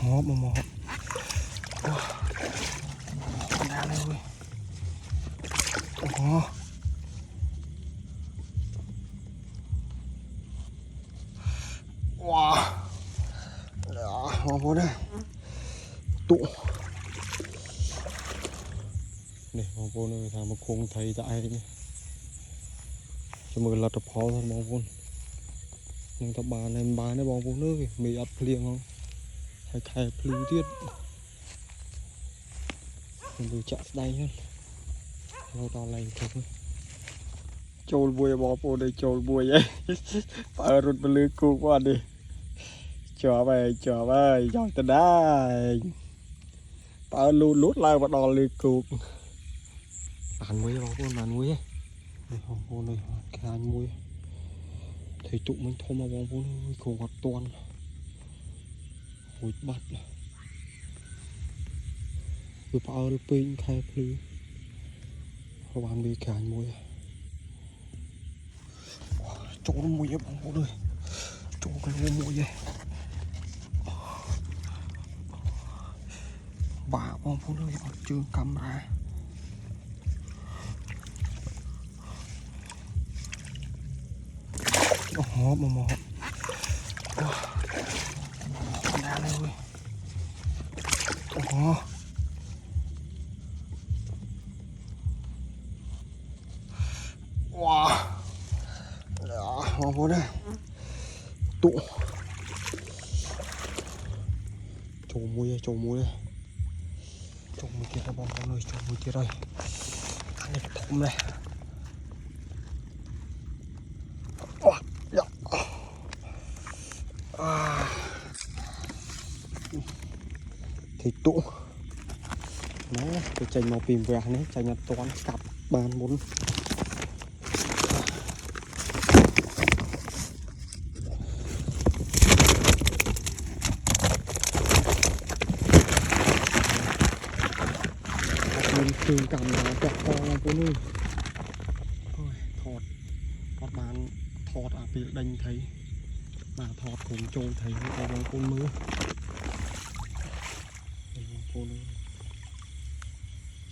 Hộp mà hộp đá lên ui. Wow. Đó, hộp đây. Tụ. Này, hộp này thằng mà không thấy dại đấy. Cho mời lật tập phó thôi bóng vốn. Nhưng tập bàn này bán đấy bóng vốn nữa kìa. Mì ấp liêng không? Hay khai lưu tiết. Mình vừa chạy đây hơn. Lâu to lành thật thôi. Chôl bùi bó bố đây chôl bùi ấy. Bà rụt bà lưới cụ quá đi. Chờ bài, dòng tên đá. Bà lút lại bà đo lưới cụ. Bàn muối bó bố, bàn muối ấy. Đây bó bố này, cái anh muối. Thấy tụ mình thô mà bó bố này, khổ gọt toàn. Hối bắt. Vừa bà ơi pin khai lưu. Họ bán bì cái anh muối. Chỗ nó mùi bóng bố đây. Chỗ cái lô mùi vậy. Bà bóng bố đây ở trường camera. Hộp mà hộp. Đá lên ui. Wow. Đó, bóng bố đây. Tụ. Chỗ mùi đây. Chỗ mùi kia là bóng bố nơi, chỗ mùi kia đây. Anh này thấm này. Thì tụ nó cái chành màu phìm vàng đấy, chành nhật toán cặp bàn 4 mình thường cầm nó kẹt to là cô nuôi thôi thọt các bạn thọt à bị đánh thấy mà thọt cũng trôi thấy cái bóng con mưa cô nuôi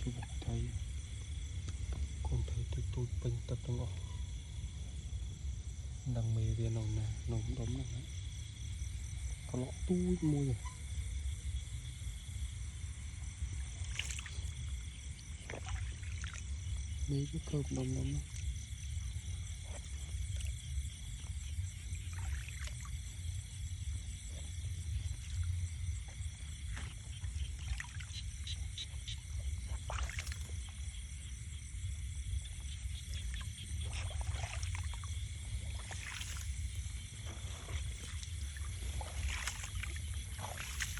chú thấy con thấy tôi bình tập trong ngõ đằng mề viên nồng nè nồng đống này có lọ tui môi rồi mấy cái cơm đống đống này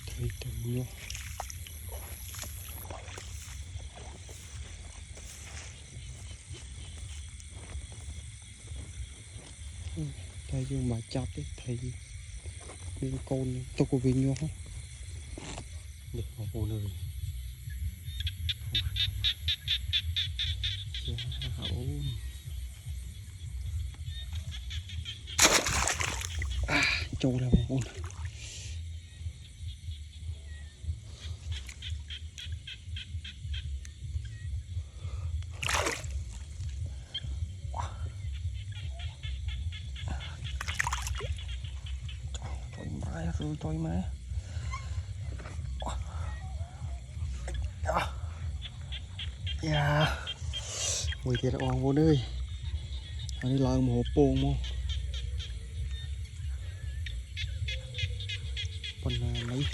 thấy từng nhau thấy dương mà chặt ấy thấy bên con cho cô viên nhau không được vào hồ nơi trâu là một con rồi tôi má dạ mùi thiệt oan vô nơi anh đi làm một hộp bồn không còn lấy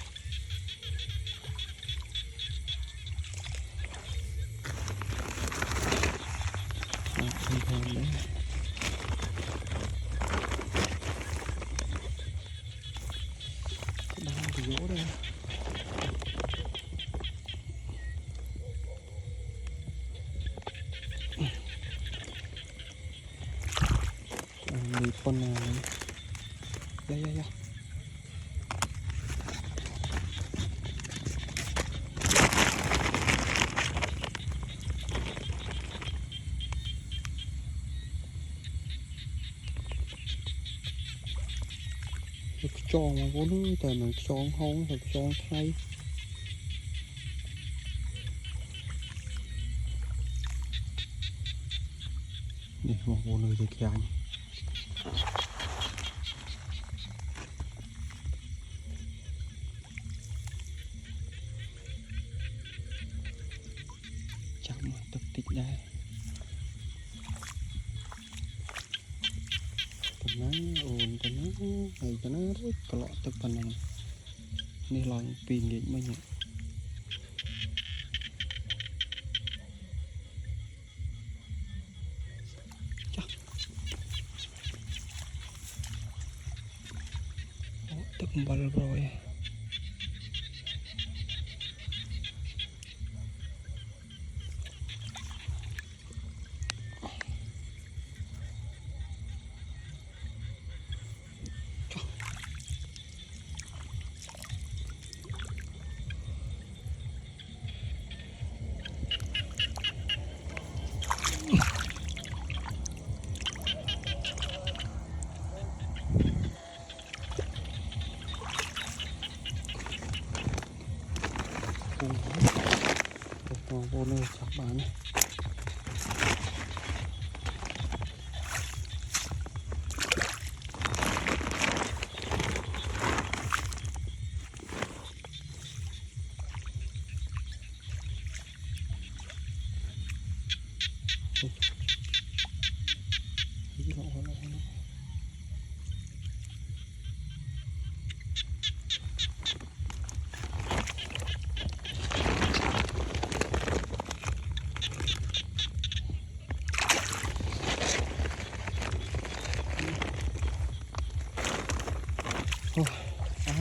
thèm thèm đấy cái đau thì dỗ đây con này đây cho mà có đứa tại mình chọn không thì chọn thay nè mà vô nơi thì kìa anh chắc mà tập tịch đây tầm nó ồn tầm nó ngày cho nó rất có lọ tập phần này nên lòng pin điện mới nhận tức bật rồi vô nơi chọc bán này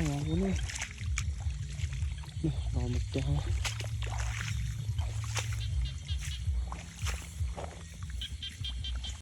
ngon quá nè nè rồi một chảo